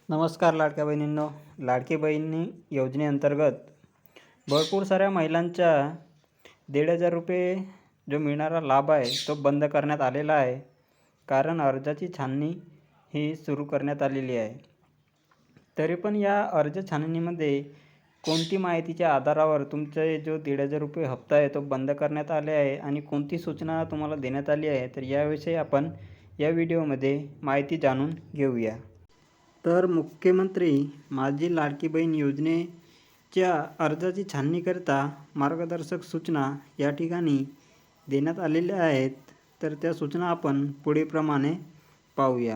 नमस्कार लाडक्या बहिणींनो. लाडकी बहिणी योजनेअंतर्गत भरपूर साऱ्या महिलांच्या 1,500 रुपये जो मिळणारा लाभ आहे तो बंद करण्यात आलेला आहे. कारण अर्जाची छाननी ही सुरू करण्यात आलेली आहे. तरी पण या अर्ज छाननीमध्ये कोणती माहितीच्या आधारावर तुमचे जो 1,500 रुपये हप्ता आहे तो बंद करण्यात आले आहे आणि कोणती सूचना तुम्हाला देण्यात आली आहे, तर याविषयी आपण या व्हिडिओमध्ये माहिती जाणून घेऊया. तर मुख्यमंत्री माझी लाडकी बहीण योजनेच्या अर्जाची छाननीकरिता मार्गदर्शक सूचना या ठिकाणी देण्यात आलेल्या आहेत. तर त्या सूचना आपण पुढीलप्रमाणे पाहूया.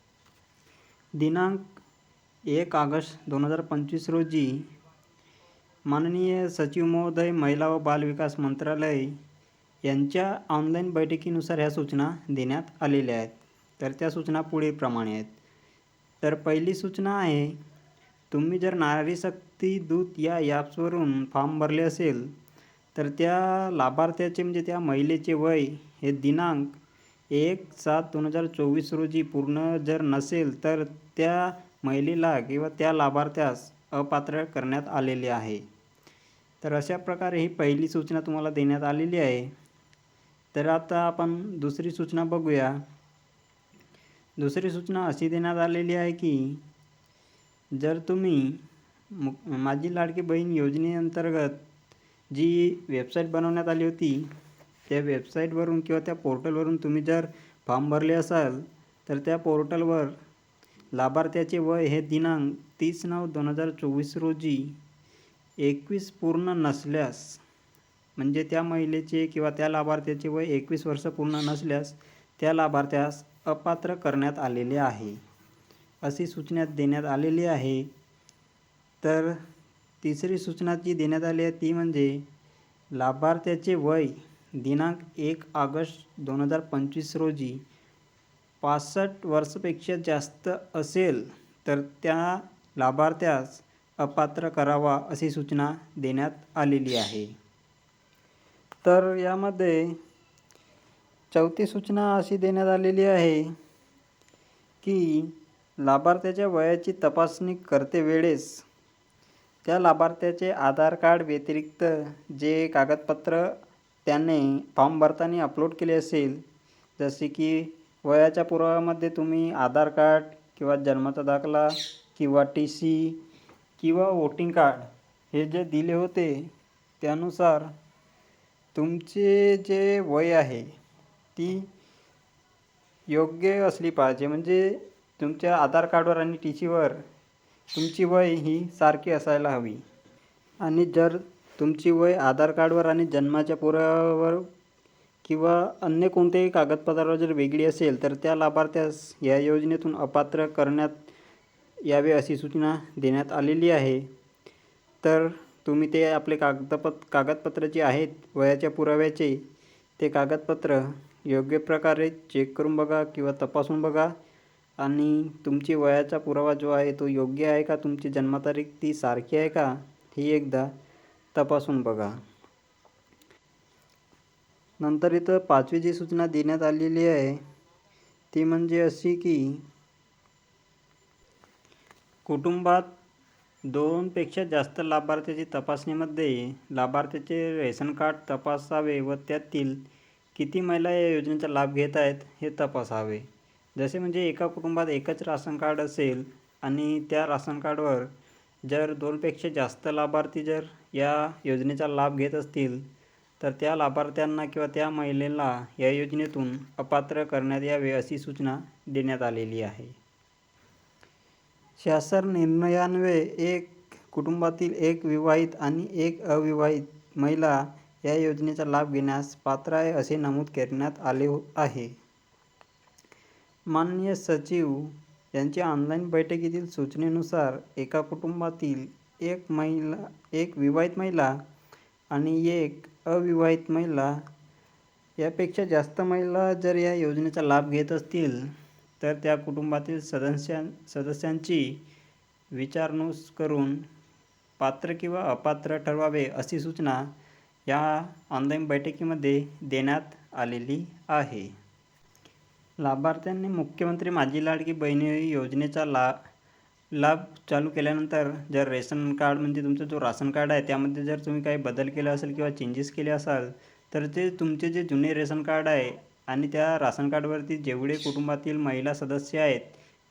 दिनांक 1 ऑगस्ट 2025 रोजी माननीय सचिव महोदय, महिला व बालविकास मंत्रालय यांच्या ऑनलाईन बैठकीनुसार ह्या सूचना देण्यात आलेल्या आहेत. तर त्या सूचना पुढीलप्रमाणे आहेत. तर पहिली सूचना आहे, तुम्ही जर नारी शक्ती दूत या ॲप्सवरून फॉर्म भरले असेल तर त्या लाभार्थ्याचे म्हणजे त्या महिलेचे वय हे दिनांक 1/7/2024 रोजी पूर्ण जर नसेल तर त्या महिलेला किंवा त्या लाभार्थ्यास अपात्र करण्यात आलेले आहे. तर अशा प्रकारे ही पहिली सूचना तुम्हाला देण्यात आलेली आहे. तर आता आपण दुसरी सूचना बघूया. दुसरी सूचना अशी देण्यात आलेली आहे की जर तुम्ही माझी लाडकी बहीण योजनेअंतर्गत जी वेबसाईट बनवण्यात आली होती त्या वेबसाईटवरून किंवा त्या पोर्टलवरून तुम्ही जर फॉर्म भरले असाल तर त्या पोर्टलवर लाभार्थ्याचे वय हे दिनांक 30/9/2024 रोजी 21 पूर्ण नसल्यास, म्हणजे त्या महिलेचे किंवा त्या लाभार्थ्याचे वय 21 वर्ष पूर्ण नसल्यास त्या लाभार्थ्यास अपात्र करण्यात आलेले आहे, अशी सूचना देण्यात आलेली आहे. तर तिसरी सूचना जी देण्यात आली आहे ती म्हणजे लाभार्थ्याचे वय दिनांक 1 ऑगस्ट 2025 रोजी 65 वर्षापेक्षा जास्त असेल तर त्या लाभार्थ्यास अपात्र करावा, अशी सूचना देण्यात आलेली आहे. तर यामध्ये चौथी सूचना अशी देण्यात आलेली आहे की लाभार्थ्याच्या वयाची तपासणी करते वेळेस त्या लाभार्थ्याचे आधार कार्ड व्यतिरिक्त जे कागदपत्र त्याने फॉर्म भरताना अपलोड केले असेल, जसे की वयाच्या पुराव्यामध्ये तुम्ही आधार कार्ड किंवा जन्माचा दाखला किंवा TC किंवा वोटिंग कार्ड हे जे दिले होते त्यानुसार तुमचे जे वय आहे ती योग्य असली पाहिजे. म्हणजे तुमच्या आधार कार्डवर आणि TCवर तुमची वय ही सारखी असायला हवी. आणि जर तुमची वय आधार कार्डवर आणि जन्माच्या पुराव्यावर किंवा अन्य कोणत्याही कागदपत्रावर जर वेगळी असेल तर त्या लाभार्थ्यास या योजनेतून अपात्र करण्यात यावे, अशी सूचना देण्यात आलेली आहे. तर तुम्ही ते आपले कागदपत्र जे आहेत वयाच्या पुराव्याचे ते कागदपत्र योग्य प्रकारे चेक करून बघा किंवा तपासून बघा आणि तुमची वयाचा पुरावा जो आहे तो योग्य आहे का, तुमची जन्मतारीख ती सारखी आहे का, ही एकदा तपासून बघा. नंतर इथं पाचवी जी सूचना देण्यात आलेली आहे ती म्हणजे अशी की कुटुंबात 2पेक्षा जास्त लाभार्थ्याची तपासणीमध्ये लाभार्थ्याचे रेशन कार्ड तपासावे व त्यातील किती महिला या योजनेचा लाभ घेत आहेत हे तपासावे. जसे म्हणजे एका कुटुंबात एकच राशन कार्ड असेल आणि त्या राशन कार्डवर जर 2पेक्षा जास्त लाभार्थी जर या योजनेचा लाभ घेत असतील तर त्या लाभार्थ्यांना किंवा त्या महिलेला या योजनेतून अपात्र करण्यात यावे, अशी सूचना देण्यात आलेली आहे. शासन निर्णयान्वये एक कुटुंबातील एक विवाहित आणि एक अविवाहित महिला या योजनेचा लाभ घेण्यास पात्र आहे, असे नमूद करण्यात आले आहे. माननीय सचिव यांच्या ऑनलाईन बैठकीतील सूचनेनुसार एका कुटुंबातील एक विवाहित महिला आणि एक अविवाहित महिला यापेक्षा जास्त महिला जर या योजनेचा लाभ घेत असतील तर त्या कुटुंबातील सदस्यांची विचारणूस करून पात्र किंवा अपात्र ठरवावे, अशी सूचना या ऑनलाईन बैठकीमध्ये देण्यात आलेली आहे. लाभार्थ्यांनी मुख्यमंत्री माझी लाडकी बहीण योजनेचा लाभ चालू केल्यानंतर जर रेशन कार्ड म्हणजे तुमचं जो राशन कार्ड आहे त्यामध्ये जर तुम्ही काही बदल केला असेल किंवा चेंजेस केले असाल तर ते तुमचे जे जुने रेशन कार्ड आहे आणि त्या राशन कार्डवरती जेवढे कुटुंबातील महिला सदस्य आहेत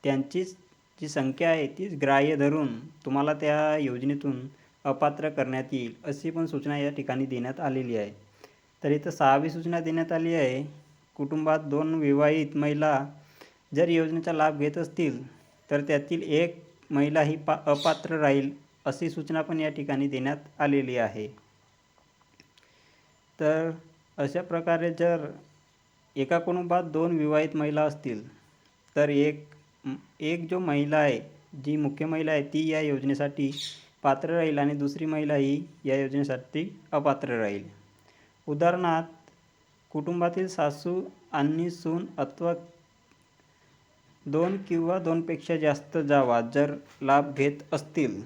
त्यांचीच जी संख्या आहे तीच ग्राह्य धरून तुम्हाला त्या योजनेतून अपात्र करण्यात येईल अशी पण सूचना या ठिकाणी देण्यात आलेली आहे. तर इथं 6वी सूचना देण्यात आली आहे, कुटुंबात 2 विवाहित महिला जर योजनेचा लाभ घेत असतील तर त्यातील एक महिला ही अपात्र राहील अशी सूचना पण या ठिकाणी देण्यात आलेली आहे. तर अशा प्रकारे जर एका कुटुंबात 2 विवाहित महिला असतील तर एक जो महिला आहे, जी मुख्य महिला आहे ती या योजनेसाठी पात्र राहील आणि दुसरी महिला ही या योजनेसाठी अपात्र राहील. उदाहरणार्थ, कुटुंबातील सासू आणि सून अथवा 2 किंवा 2 पेक्षा जास्त जावा जर लाभ घेत असतील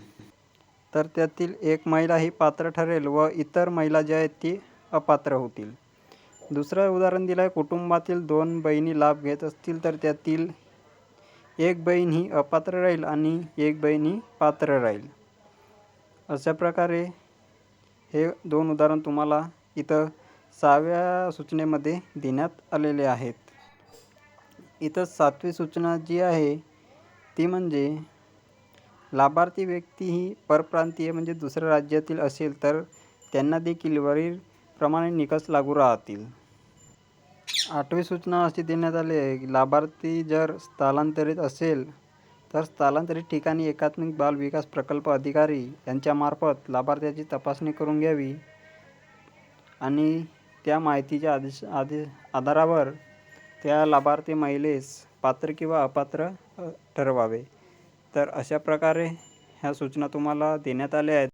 तर त्यातील एक महिला ही पात्र ठरेल व इतर महिला ज्या आहेत ती अपात्र होतील. दुसरं उदाहरण दिलं आहे, कुटुंबातील 2 बहिणी लाभ घेत असतील तर त्यातील एक बहीण ही अपात्र राहील आणि एक बहीण ही पात्र राहील. अशा प्रकारे हे 2 उदाहरण तुम्हाला इथं 6व्या सूचनेमध्ये देण्यात आलेले आहेत. इथं 7वी सूचना जी आहे ती म्हणजे लाभार्थी व्यक्ती ही परप्रांतीय म्हणजे दुसऱ्या राज्यातील असेल तर त्यांना देखील वरील प्रमाणे निकष लागू राहतील. 8वी सूचना अशी देण्यात आली आहे की लाभार्थी जर स्थलांतरित असेल तर स्थलांतरित ठिकाणी एकात्मिक बाल विकास प्रकल्प अधिकारी यांच्यामार्फत लाभार्थ्याची तपासणी करून घ्यावी आणि त्या माहितीच्या आधारावर त्या लाभार्थी महिलेस पात्र किंवा अपात्र ठरवावे. तर अशा प्रकारे ह्या सूचना तुम्हाला देण्यात आल्या आहेत.